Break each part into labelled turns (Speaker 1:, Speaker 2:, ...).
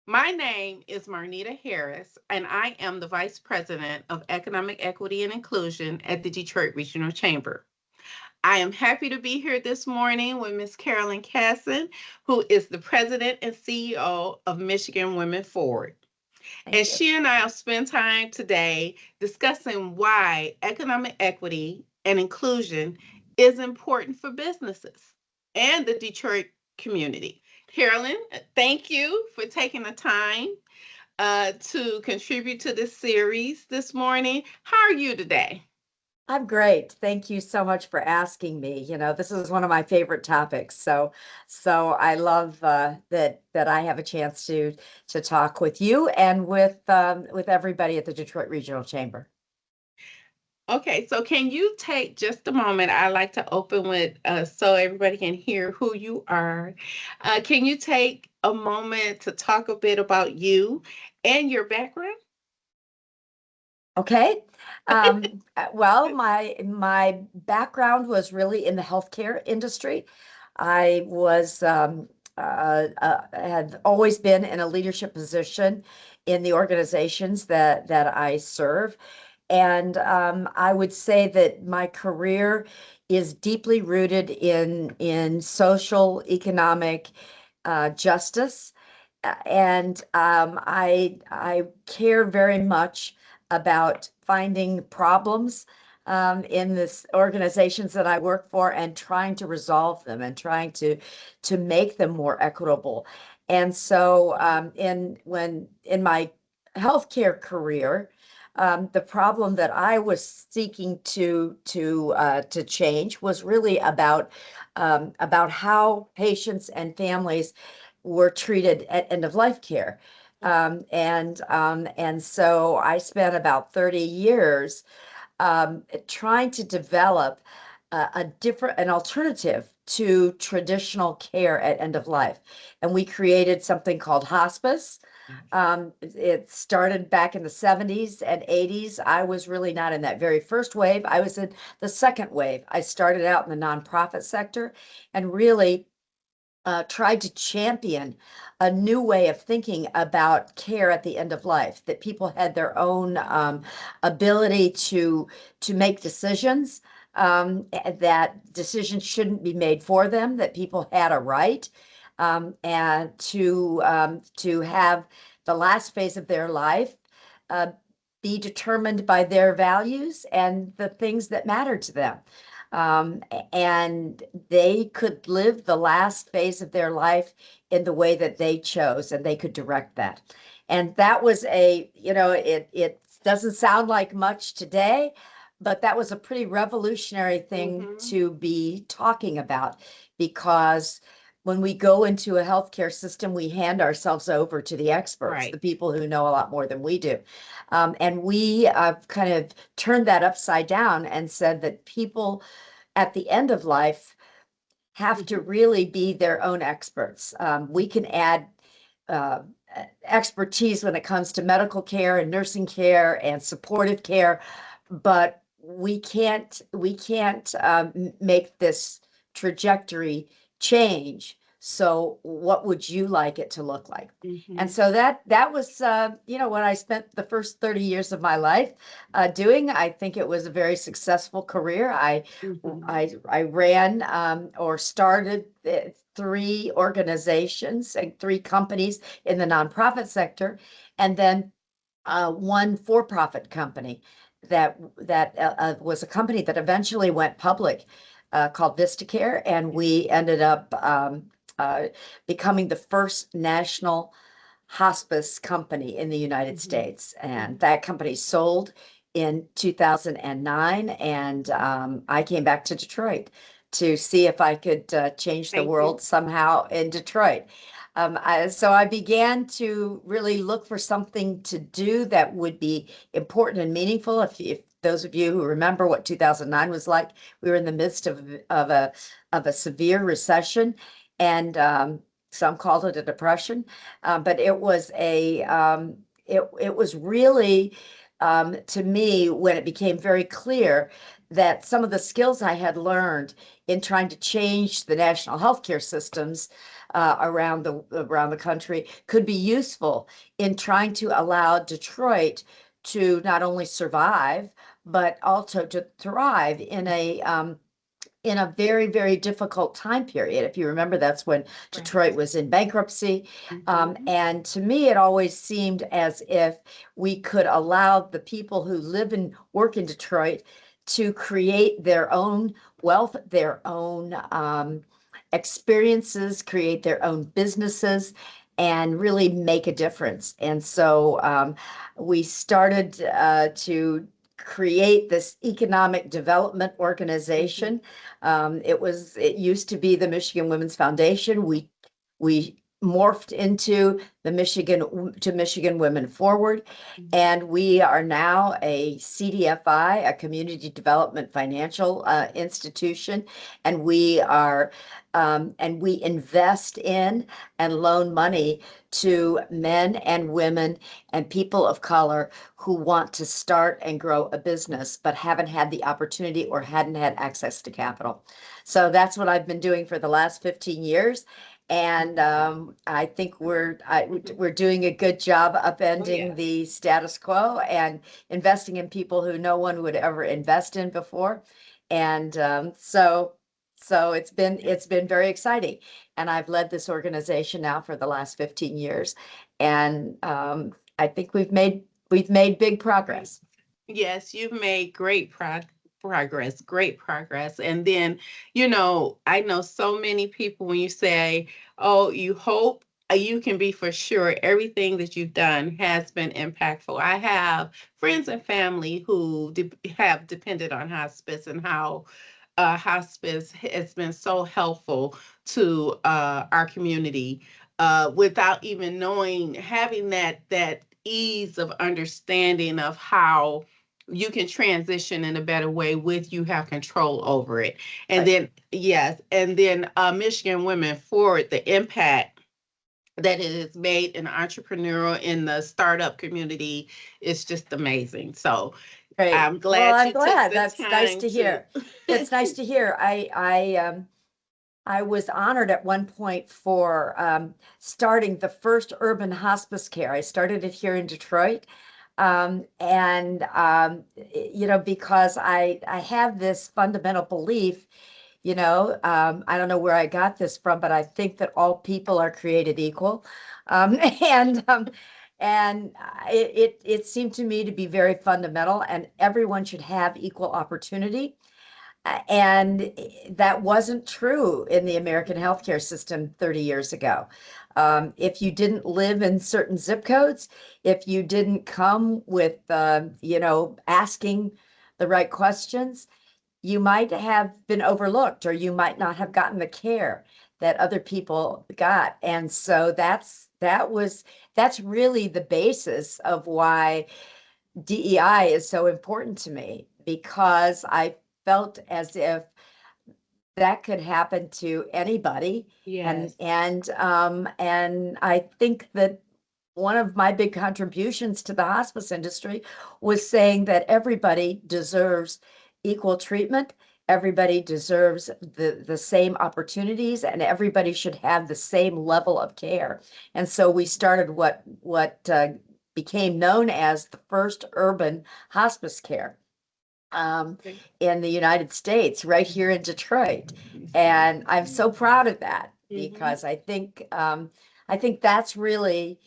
Speaker 1: My name is Marnita Harris, and I am the Vice President of Economic Equity and Inclusion at the Detroit Regional Chamber. I am happy to be here this morning with Ms. Carolyn Cassin, who is the President and CEO of Michigan Women Forward. And
Speaker 2: Thank you.
Speaker 1: she and I will spend time today discussing why economic equity and inclusion is important for businesses and the Detroit community. Carolyn, thank you for taking the time to contribute to this series this morning. How are you today?
Speaker 2: I'm great. Thank you so much for asking me. This is one of my favorite topics. So I love that I have a chance to talk with you and with everybody at the Detroit Regional Chamber.
Speaker 1: Okay, so can you take just a moment? I like to open with so everybody can hear who you are. Can you take a moment to talk a bit about you and your background?
Speaker 2: Okay. Well, my background was really in the healthcare industry. I was had always been in a leadership position in the organizations that I serve, and I would say that my career is deeply rooted in social, economic justice, and I care very much about finding problems in this organizations that I work for and trying to resolve them and trying to make them more equitable. And so in my healthcare career, the problem that I was seeking to change was really about how patients and families were treated at end of life care. And so I spent about 30 years trying to develop an alternative to traditional care at end of life. And we created something called hospice. It started back in the 70s and 80s. I was really not in that very first wave. I was in the second wave. I started out in the nonprofit sector and really tried to champion a new way of thinking about care at the end of life, that people had their own ability to make decisions, that decisions shouldn't be made for them, that people had a right, and to have the last phase of their life uh, be determined by their values and the things that matter to them. And they could live the last phase of their life in the way that they chose, and they could direct that. And that was it doesn't sound like much today, but that was a pretty revolutionary thing
Speaker 1: Mm-hmm.
Speaker 2: to be talking about, because when we go into a healthcare system, we hand ourselves over to the experts,
Speaker 1: Right.
Speaker 2: the people who know a lot more than we do. And we kind of turned that upside down and said that people at the end of life have to
Speaker 1: Mhm.
Speaker 2: really be their own experts. We can add uh, expertise when it comes to medical care and nursing care and supportive care, but we can't make this trajectory change. So what would you like it to look like? And
Speaker 1: Mhm.
Speaker 2: so that was what I spent the first 30 years of my life doing. I think it was a very successful career.
Speaker 1: Mhm.
Speaker 2: I ran or started three organizations and three companies in the nonprofit sector, and then one for-profit company that was a company that eventually went public, called Vistacare, and we ended up becoming the first national hospice company in the United
Speaker 1: Mhm.
Speaker 2: States. And
Speaker 1: Mhm.
Speaker 2: that company sold in 2009. And I came back to Detroit to see if I could change the
Speaker 1: Thank you.
Speaker 2: world somehow in Detroit. So I began to really look for something to do that would be important and meaningful. If those of you who remember what 2009 was like, we were in the midst of a severe recession, and some called it a depression, but it was really to me when it became very clear that some of the skills I had learned in trying to change the national healthcare systems around the country could be useful in trying to allow Detroit to not only survive but also to thrive in a very, very difficult time period. If you remember, that's when Detroit
Speaker 1: Right.
Speaker 2: was in bankruptcy.
Speaker 1: Mm-hmm.
Speaker 2: And to me, it always seemed as if we could allow the people who live and work in Detroit to create their own wealth, their own experiences, create their own businesses, and really make a difference. And so we started to create this economic development
Speaker 1: Mm-hmm.
Speaker 2: organization. It used to be the Michigan Women's Foundation. We morphed into the Michigan Women Forward,
Speaker 1: Mm-hmm.
Speaker 2: and we are now a CDFI, a Community Development Financial institution, and we invest in and loan money to men and women and people of color who want to start and grow a business but haven't had the opportunity or hadn't had access to capital. So that's what I've been doing for the last 15 years. And I think we're doing a good job
Speaker 1: Oh,
Speaker 2: upending
Speaker 1: yes.
Speaker 2: the status quo and investing in people who no one would ever invest in before. And so it's been very exciting. And I've led this organization now for the last 15 years. And I think we've made big
Speaker 1: Great.
Speaker 2: progress.
Speaker 1: Yes, you've made progress, great progress. And then, I know so many people when you say, oh, you hope you can be for sure everything that you've done has been impactful. I have friends and family who have depended on hospice and how hospice has been so helpful to our community without even knowing, having that ease of understanding of how you can transition in a better way with you have control over it. And
Speaker 2: Right.
Speaker 1: then yes, and then Michigan Women Forward, the impact that it has made in entrepreneurial in the startup community is just amazing. So
Speaker 2: Great.
Speaker 1: I'm
Speaker 2: Well,
Speaker 1: glad
Speaker 2: I'm
Speaker 1: you took
Speaker 2: glad.
Speaker 1: the
Speaker 2: That's nice
Speaker 1: time
Speaker 2: to
Speaker 1: to.
Speaker 2: hear. It's nice to hear. I was honored at one point for starting the first urban hospice care. I started it here in Detroit. Because I have this fundamental belief, I don't know where I got this from, but I think that all people are created equal. Um, and um, it seemed to me to be very fundamental, and everyone should have equal opportunity. And that wasn't true in the American healthcare system 30 years ago. If you didn't live in certain zip codes, if you didn't come with, asking the right questions, you might have been overlooked or you might not have gotten the care that other people got. And so that's really the basis of why DEI is so important to me, because I felt as if that could happen to anybody.
Speaker 1: Yes.
Speaker 2: And I think that one of my big contributions to the hospice industry was saying that everybody deserves equal treatment, everybody deserves the same opportunities, and everybody should have the same level of care. And so we started what became known as the first urban hospice care
Speaker 1: Okay.
Speaker 2: in the United States, right here in Detroit. And I'm so proud of that
Speaker 1: Mm-hmm.
Speaker 2: because I think that's really,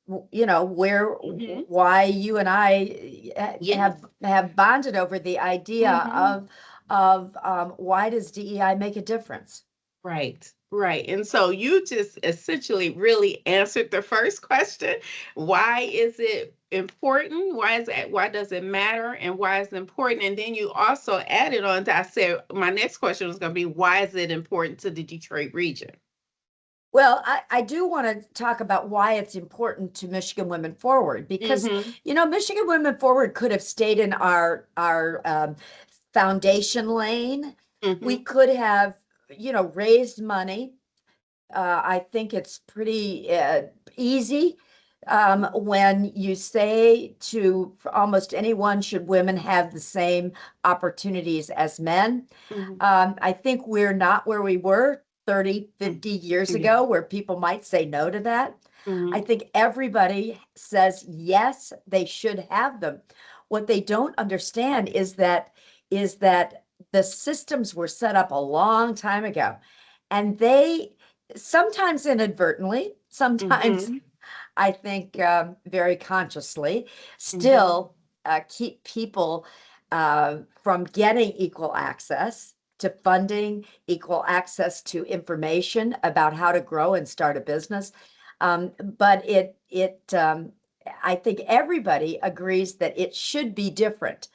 Speaker 2: where
Speaker 1: Mm-hmm.
Speaker 2: why you and I
Speaker 1: Yes.
Speaker 2: have bonded over the idea
Speaker 1: Mm-hmm.
Speaker 2: of why does DEI make a difference?
Speaker 1: Right, right. And so you just essentially really answered the first question. Why is it important? Why does it matter? And why is it important? And then you also added on to, I said my next question was gonna be, why is it important to the Detroit region?
Speaker 2: Well, I do want to talk about why it's important to Michigan Women Forward because,
Speaker 1: Mm-hmm.
Speaker 2: Michigan Women Forward could have stayed in our foundation lane. We
Speaker 1: Mm-hmm.
Speaker 2: could have, raised money. I think it's pretty easy when you say to almost anyone, should women have the same opportunities as men?
Speaker 1: Mhm.
Speaker 2: I think we're not where we were 30,
Speaker 1: Mm.
Speaker 2: 50 years
Speaker 1: Yeah.
Speaker 2: ago, where people might say no to that. I
Speaker 1: Mhm.
Speaker 2: think everybody says yes, they should have them. What they don't understand is that the systems were set up a long time ago, and they sometimes inadvertently, sometimes
Speaker 1: Mhm.
Speaker 2: I think very consciously,
Speaker 1: Mhm.
Speaker 2: still keep people from getting equal access to funding, equal access to information about how to grow and start a business. But I think everybody agrees that it should be different,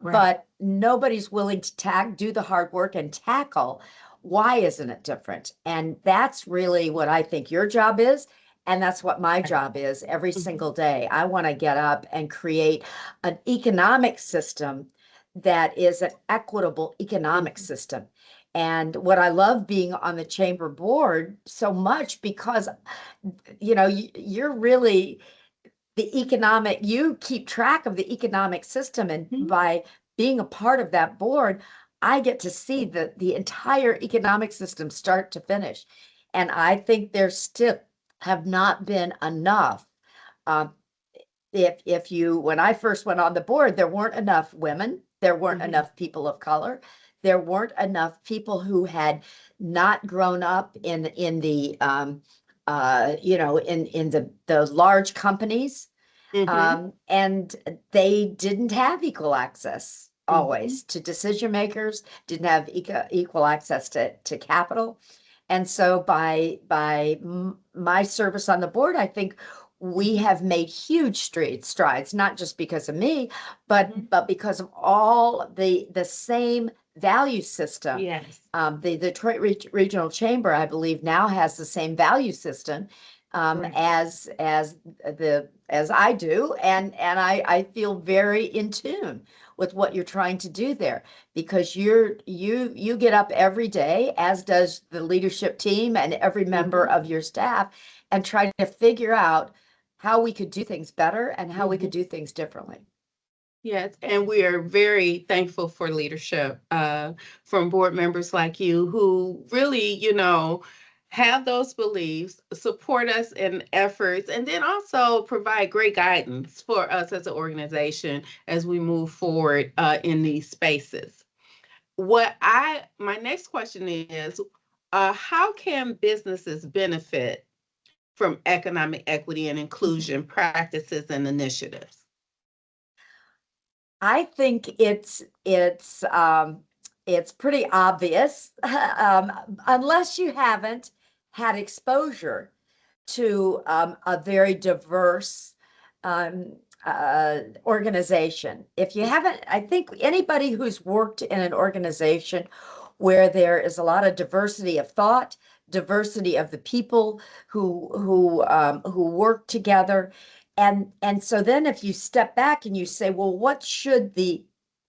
Speaker 1: Right.
Speaker 2: but nobody's willing to do the hard work and tackle why isn't it different? And that's really what I think your job is. And that's what my
Speaker 1: Right.
Speaker 2: job is every
Speaker 1: Mhm.
Speaker 2: single day. I want to get up and create an economic system that is an equitable economic
Speaker 1: Mhm.
Speaker 2: system. And what I love being on the chamber board so much, because you're really you keep track of the economic system, and
Speaker 1: Mhm.
Speaker 2: by being a part of that board, I get to see the entire economic system start to finish. And I think there still have not been enough. um, if you when I first went on the board, there weren't enough women, there weren't
Speaker 1: Mhm.
Speaker 2: enough people of color, there weren't enough people who had not grown up in the in the large companies,
Speaker 1: Mhm.
Speaker 2: and they didn't have equal access
Speaker 1: Mhm.
Speaker 2: always to decision makers, didn't have equal access to capital. And so by my service on the board, I think we
Speaker 1: Mhm.
Speaker 2: have made huge strides, not just because of me,
Speaker 1: Mhm.
Speaker 2: but because of all the same value system.
Speaker 1: Yes.
Speaker 2: The Detroit Regional Chamber, I believe, now has the same value system
Speaker 1: Right.
Speaker 2: as I do, and I feel very in tune with what you're trying to do there, because you get up every day, as does the leadership team and every member
Speaker 1: Mhm.
Speaker 2: of your staff, and try to figure out how we could do things better and how we could
Speaker 1: Mhm.
Speaker 2: do things differently.
Speaker 1: Yes, and we are very thankful for leadership from board members like you who really, have those beliefs, support us in efforts, and then also provide great guidance for us as an organization as we move forward in these spaces. My next question is, how can businesses benefit from economic equity and inclusion practices and initiatives?
Speaker 2: I think it's pretty obvious, unless you haven't had exposure to a very diverse um, organization. If you haven't, I think anybody who's worked in an organization where there is a lot of diversity of thought, diversity of the people who work together, and so then if you step back and you say, well, what should the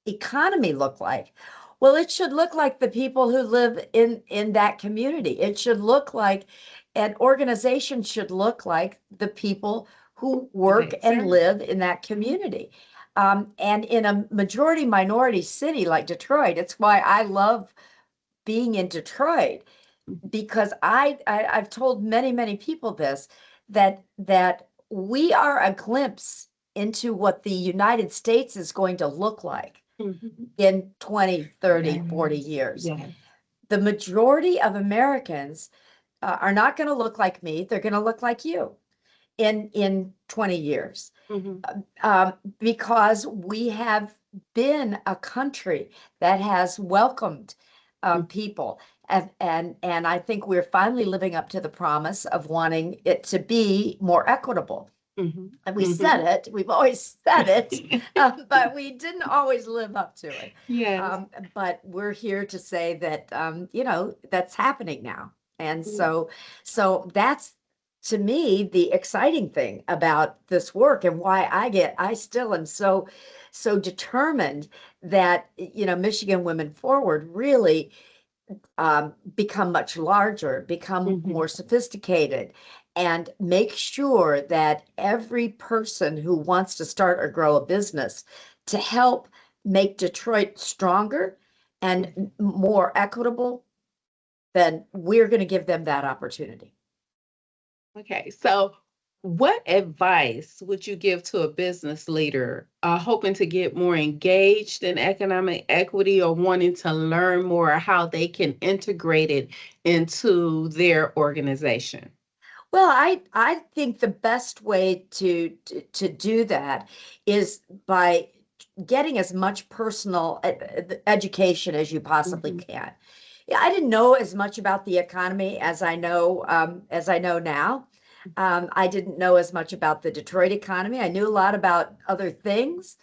Speaker 2: economy look like? Well, it should look like the people who live in that community. It should look like an organization should look like the people who work
Speaker 1: They
Speaker 2: and
Speaker 1: serve.
Speaker 2: live in that community. And in a majority minority city like Detroit, it's why I love being in Detroit, because I've told many people this, that we are a glimpse into what the United States is going to look like
Speaker 1: Mhm.
Speaker 2: in 20, 30, 40
Speaker 1: Yes,
Speaker 2: years.
Speaker 1: yes.
Speaker 2: The majority of Americans are not going to look like me. They're going to look like you in 20 years,
Speaker 1: Mhm,
Speaker 2: because we have been a country that has welcomed
Speaker 1: mm,
Speaker 2: people. And I think we're finally living up to the promise of wanting it to be more equitable.
Speaker 1: mhm,
Speaker 2: And we said
Speaker 1: mhm.
Speaker 2: it, we've always said it, but we didn't always live up to it.
Speaker 1: Yes.
Speaker 2: But we're here to say that, that's happening now. And
Speaker 1: Yeah.
Speaker 2: so that's, to me, the exciting thing about this work, and why I still am so determined that, Michigan Women Forward really become much larger, become
Speaker 1: Mhm,
Speaker 2: more sophisticated, and make sure that every person who wants to start or grow a business to help make Detroit stronger and more equitable, then we're going to give them that opportunity.
Speaker 1: Okay, so what advice would you give to a business leader hoping to get more engaged in economic equity or wanting to learn more how they can integrate it into their organization?
Speaker 2: Well, I think the best way to do that is by getting as much personal education as you possibly
Speaker 1: Hmm.
Speaker 2: can. Yeah, I didn't know as much about the economy as I know now. I didn't know as much about the Detroit economy. I knew a lot about other things,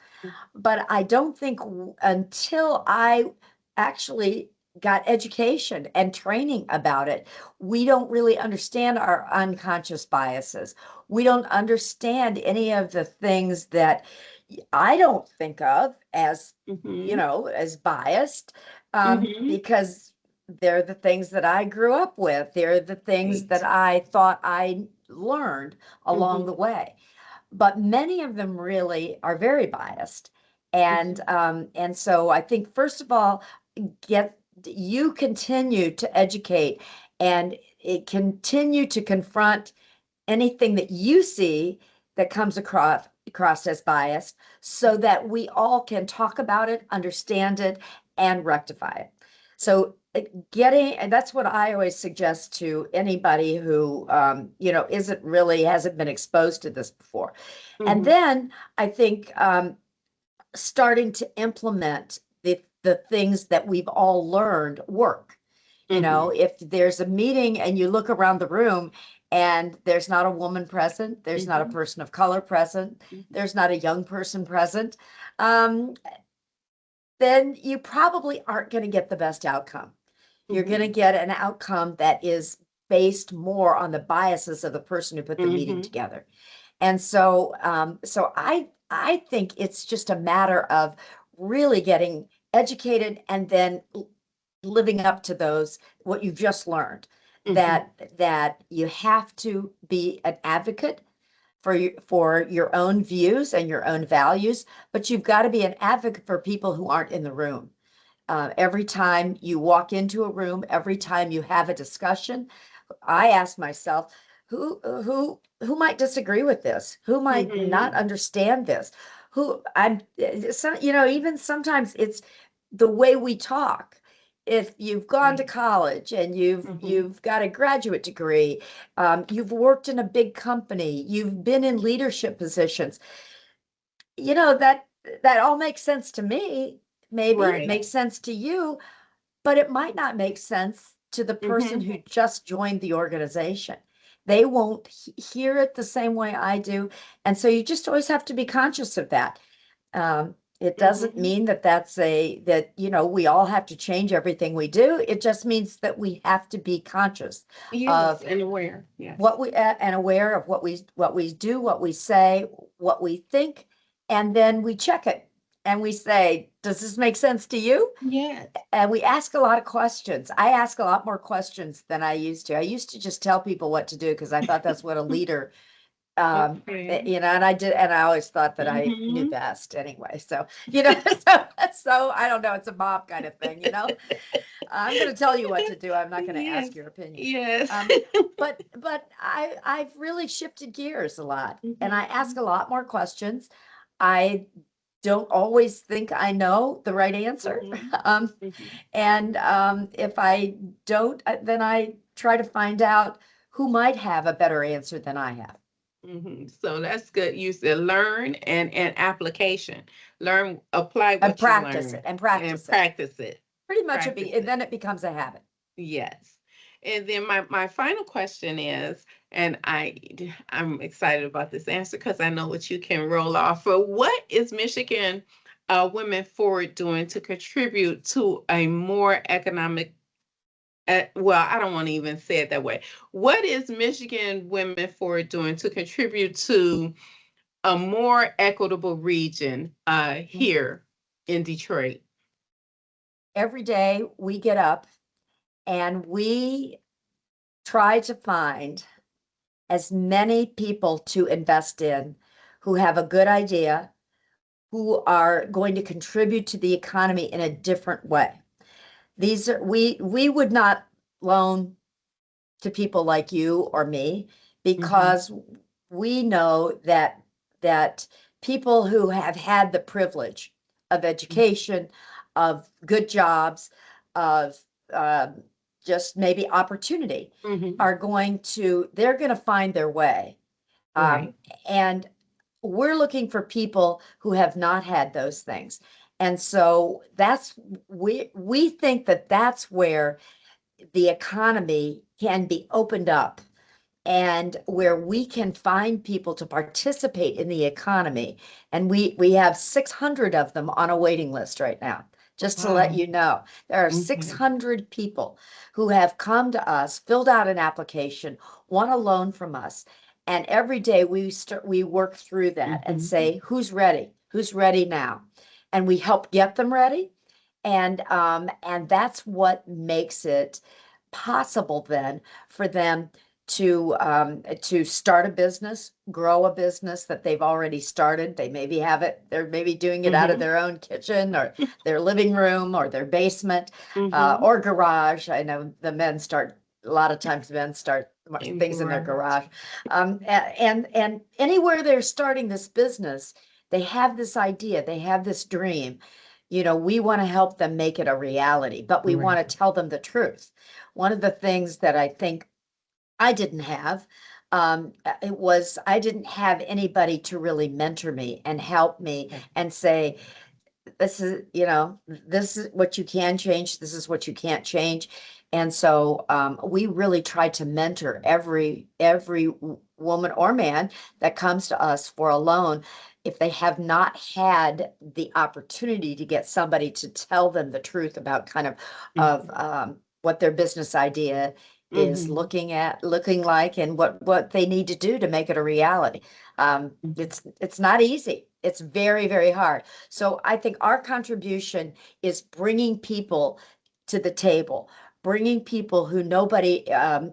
Speaker 2: but I don't think until I actually got education and training about it, we don't really understand our unconscious biases. We don't understand any of the things that I don't think of as,
Speaker 1: Hmm.
Speaker 2: as biased,
Speaker 1: Hmm.
Speaker 2: because they're the things that I grew up with. They're the things
Speaker 1: Right.
Speaker 2: that I thought I learned along
Speaker 1: Hmm.
Speaker 2: the way, but many of them really are very biased. And so I think first of all, get you continue to educate and continue to confront anything that you see that comes across as biased so that we all can talk about it, understand it, and rectify it. So getting, and that's what I always suggest to anybody who isn't really hasn't been exposed to this before. And
Speaker 1: Hmm.
Speaker 2: then I think starting to implement the things that we've all learned work.
Speaker 1: Hmm.
Speaker 2: If there's a meeting and you look around the room and there's not a woman present, there's not a
Speaker 1: Hmm.
Speaker 2: person of color present,
Speaker 1: Hmm.
Speaker 2: there's not a young person present, um, then you probably aren't going to get the best outcome. You're going to
Speaker 1: Hmm.
Speaker 2: get an outcome that is based more on the biases of the person who put the meeting
Speaker 1: Hmm.
Speaker 2: together. And so I think it's just a matter of really getting educated and then living up to those what you've just learned,
Speaker 1: Hmm.
Speaker 2: that you have to be an advocate for your own views and your own values, but you've got to be an advocate for people who aren't in the room. Every time you walk into a room, every time you have a discussion, I ask myself, who might disagree with this? Who might not
Speaker 1: Hmm.
Speaker 2: understand this? Who I'm some, even sometimes it's the way we talk. If you've gone to
Speaker 1: Right.
Speaker 2: college and you've
Speaker 1: Hmm.
Speaker 2: you've got a graduate degree, you've worked in a big company, you've been in leadership positions, that all makes sense to me. Maybe it
Speaker 1: Right.
Speaker 2: makes sense to you, but it might not make sense to the person
Speaker 1: Hmm.
Speaker 2: who just joined the organization. They won't hear it the same way I do. And so you just always have to be conscious of that. It doesn't
Speaker 1: Hmm.
Speaker 2: mean that we all have to change everything we do. It just means that we have to be conscious
Speaker 1: Yes,
Speaker 2: of
Speaker 1: and aware. Yes.
Speaker 2: what we and aware of what we do, what we say, what we think, and then we check it and we say, does this make sense to you?
Speaker 1: Yes.
Speaker 2: And we ask a lot of questions. I ask a lot more questions than I used to. I used to just tell people what to do because I thought that's what a leader,
Speaker 1: Okay.
Speaker 2: and I did, and I always thought that I knew
Speaker 1: Hmm.
Speaker 2: best anyway. So, so I don't know. It's a mob kind of thing. I'm going to tell you what to do. I'm not going to
Speaker 1: Yes.
Speaker 2: ask your opinion.
Speaker 1: Yes.
Speaker 2: But I've really shifted gears a lot, and I ask
Speaker 1: Hmm.
Speaker 2: a lot more questions. I don't always think I know the right answer.
Speaker 1: Hmm.
Speaker 2: Um,
Speaker 1: Hmm.
Speaker 2: and if I don't, then I try to find out who might have a better answer than I have,
Speaker 1: So that's good. You said learn and application. Learn, apply
Speaker 2: and
Speaker 1: what you
Speaker 2: practice it
Speaker 1: learn
Speaker 2: and
Speaker 1: and
Speaker 2: practice it.
Speaker 1: practice it.
Speaker 2: Pretty much
Speaker 1: Practice
Speaker 2: and
Speaker 1: it.
Speaker 2: then it becomes a habit.
Speaker 1: Yes. And then my final question is, and I'm excited about this answer because I know what you can roll off for. What is Michigan Women Forward doing to contribute to a more economic, well, I don't want to even say it that way. What is Michigan Women Forward doing to contribute to a more equitable region here in Detroit?
Speaker 2: Every day we get up and we try to find as many people to invest in who have a good idea, who are going to contribute to the economy in a different way. We would not loan to people like you or me
Speaker 1: Mm-hmm.
Speaker 2: because we know that people who have had the privilege of education, of good jobs, of um, just maybe opportunity,
Speaker 1: Mm-hmm.
Speaker 2: are going to they're going to find their way. Um,
Speaker 1: Right.
Speaker 2: and we're looking for people who have not had those things. And so we think that that's where the economy can be opened up and where we can find people to participate in the economy. And we have 600 of them on a waiting list right now. Just to let
Speaker 1: Wow.
Speaker 2: you know, there are
Speaker 1: Okay.
Speaker 2: 600 people who have come to us, filled out an application, want a loan from us. And every day we work through that and
Speaker 1: Mm-hmm.
Speaker 2: say, who's ready now? And we help get them ready. And that's what makes it possible then for them to start a business, grow a business that they've already started. They maybe have it, they're maybe doing it out of
Speaker 1: Mm-hmm.
Speaker 2: their own kitchen or their living room or their basement
Speaker 1: Mm-hmm.
Speaker 2: or garage. I know the men start, a lot of times men start
Speaker 1: In
Speaker 2: things in their
Speaker 1: garage.
Speaker 2: garage. And anywhere they're starting this business, they have this idea, they have this dream. You know, we want to help them make it a reality, but we want
Speaker 1: Right.
Speaker 2: to tell them the truth. One of the things that I think I didn't have, it was I didn't have anybody to really mentor me and help me
Speaker 1: Okay.
Speaker 2: and say, this is, you know, this is what you can change, this is what you can't change. And so we really try to mentor every woman or man that comes to us for a loan. If they have not had the opportunity to get somebody to tell them the truth about kind of
Speaker 1: Mm-hmm.
Speaker 2: what their business idea is
Speaker 1: Mm-hmm.
Speaker 2: looking like and what they need to do to make it a reality. It's not easy. It's very, very hard. So I think our contribution is bringing people to the table, bringing people who nobody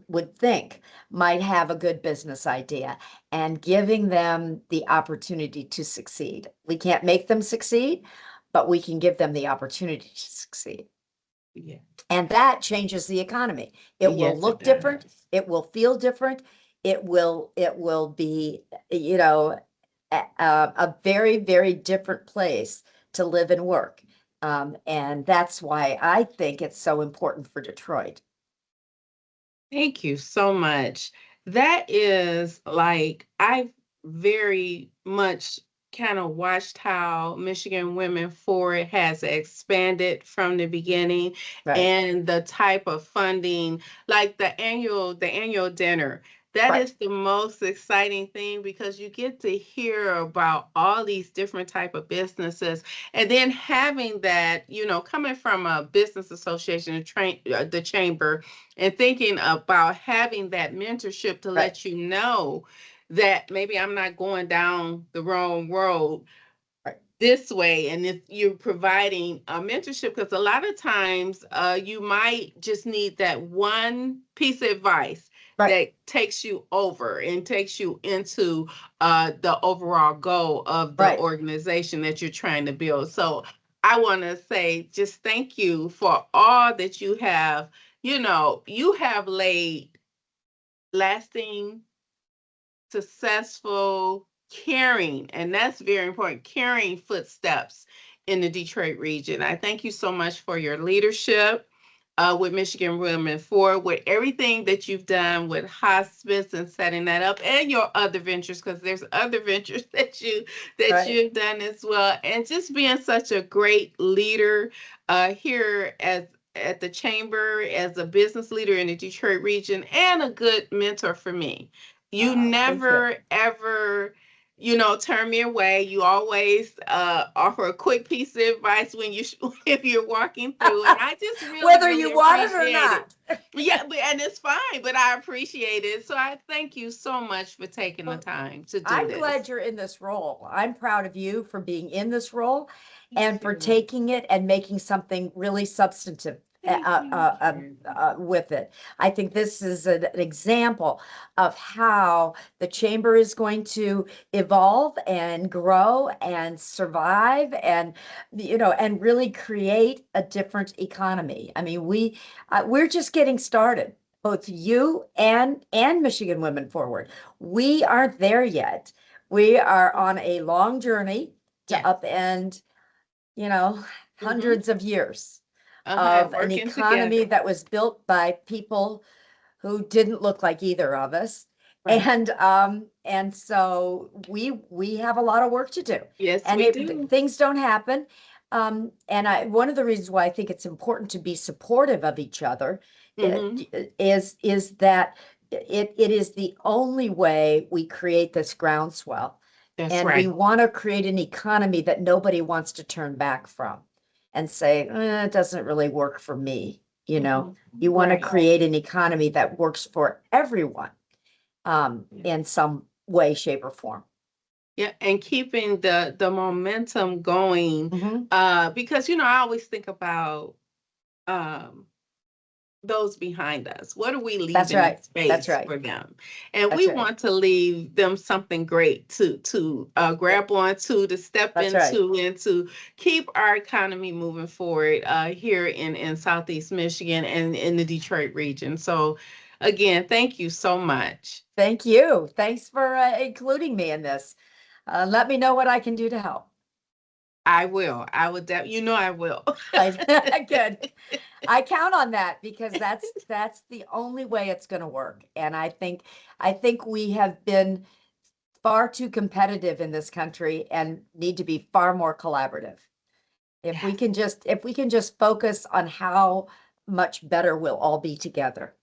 Speaker 2: would think might have a good business idea and giving them the opportunity to succeed. We can't make them succeed, but we can give them the opportunity to succeed.
Speaker 1: Yeah.
Speaker 2: And that changes the economy. It will
Speaker 1: Yes, it
Speaker 2: look different.
Speaker 1: does.
Speaker 2: It will feel different. It will be, you know, a very, very different place to live and work. And that's why I think it's so important for Detroit.
Speaker 1: Thank you so much. That is like, I very much kind of watched how Michigan Women Forward has expanded from the beginning
Speaker 2: Right,
Speaker 1: and the type of funding, like the annual dinner. That
Speaker 2: right,
Speaker 1: is the most exciting thing because you get to hear about all these different type of businesses and then having that, coming from a business association, the chamber, and thinking about having that mentorship to
Speaker 2: right,
Speaker 1: let you know that maybe I'm not going down the wrong road
Speaker 2: right,
Speaker 1: this way. And if you're providing a mentorship, because a lot of times you might just need that one piece of advice
Speaker 2: right.
Speaker 1: that takes you over and takes you into the overall goal of the
Speaker 2: Right.
Speaker 1: organization that you're trying to build. So I want to say just thank you for all that you have. You have laid lasting, successful, caring, and that's very important, caring footsteps in the Detroit region. I thank you so much for your leadership with Michigan Women Forward, with everything that you've done with hospice and setting that up, and your other ventures, because there's other ventures that
Speaker 2: Right.
Speaker 1: you've done as well, and just being such a great leader here at the chamber as a business leader in the Detroit region and a good mentor for me. You
Speaker 2: Thank you.
Speaker 1: never ever, turn me away. You always offer a quick piece of advice when if you're walking through, and I just really,
Speaker 2: Whether
Speaker 1: really
Speaker 2: you want it or
Speaker 1: appreciate it.
Speaker 2: not.
Speaker 1: Yeah, and it's fine, but I appreciate it. So I thank you so much for taking the
Speaker 2: Well,
Speaker 1: time to do
Speaker 2: I'm
Speaker 1: this.
Speaker 2: glad you're in this role. I'm proud of you for being in this role
Speaker 1: Thank
Speaker 2: and for
Speaker 1: you.
Speaker 2: taking it and making something really substantive with it. I think this is an example of how the chamber is going to evolve and grow and survive and, and really create a different economy. I mean, we're just getting started. Both you and Michigan Women Forward. We aren't there yet. We are on a long journey to
Speaker 1: Yes.
Speaker 2: upend, you know,
Speaker 1: Mm-hmm.
Speaker 2: hundreds of years
Speaker 1: Uh-huh.
Speaker 2: of an
Speaker 1: Working
Speaker 2: economy
Speaker 1: together.
Speaker 2: that was built by people who didn't look like either of us.
Speaker 1: Right.
Speaker 2: And so we have a lot of work to do.
Speaker 1: Yes,
Speaker 2: And
Speaker 1: we do.
Speaker 2: things don't happen. And one of the reasons why I think it's important to be supportive of each other
Speaker 1: Mm-hmm.
Speaker 2: is that it is the only way we create this groundswell.
Speaker 1: That's
Speaker 2: And we
Speaker 1: right.
Speaker 2: want to create an economy that nobody wants to turn back from and say, it doesn't really work for me.
Speaker 1: Mm-hmm.
Speaker 2: You want to
Speaker 1: Right.
Speaker 2: create an economy that works for everyone, in some way, shape, or form.
Speaker 1: Yeah, and keeping the momentum going,
Speaker 2: Mhm.
Speaker 1: because I always think about um those behind us. What are we
Speaker 2: That's
Speaker 1: leaving in
Speaker 2: right. That's
Speaker 1: space
Speaker 2: right.
Speaker 1: for them? And we
Speaker 2: That's right.
Speaker 1: want to leave them something great to
Speaker 2: Yep.
Speaker 1: grab onto, to step
Speaker 2: That's right.
Speaker 1: into, and to keep our economy moving forward here in Southeast Michigan and in the Detroit region. So, again, thank you so much.
Speaker 2: Thank you. Thanks for including me in this. Let me know what I can do to help.
Speaker 1: I will. I will. I will.
Speaker 2: Good. I count on that because that's the only way it's going to work. And I think we have been far too competitive in this country and need to be far more collaborative.
Speaker 1: Yes.
Speaker 2: If we can just focus on how much better we'll all be together,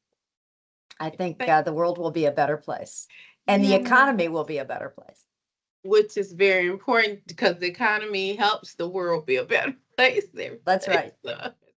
Speaker 2: I think
Speaker 1: Thank-
Speaker 2: the world will be a better place and the
Speaker 1: Yeah.
Speaker 2: economy will be a better place.
Speaker 1: Which is very important because the economy helps the world be a better place.
Speaker 2: That's
Speaker 1: Everything.
Speaker 2: right.
Speaker 1: So.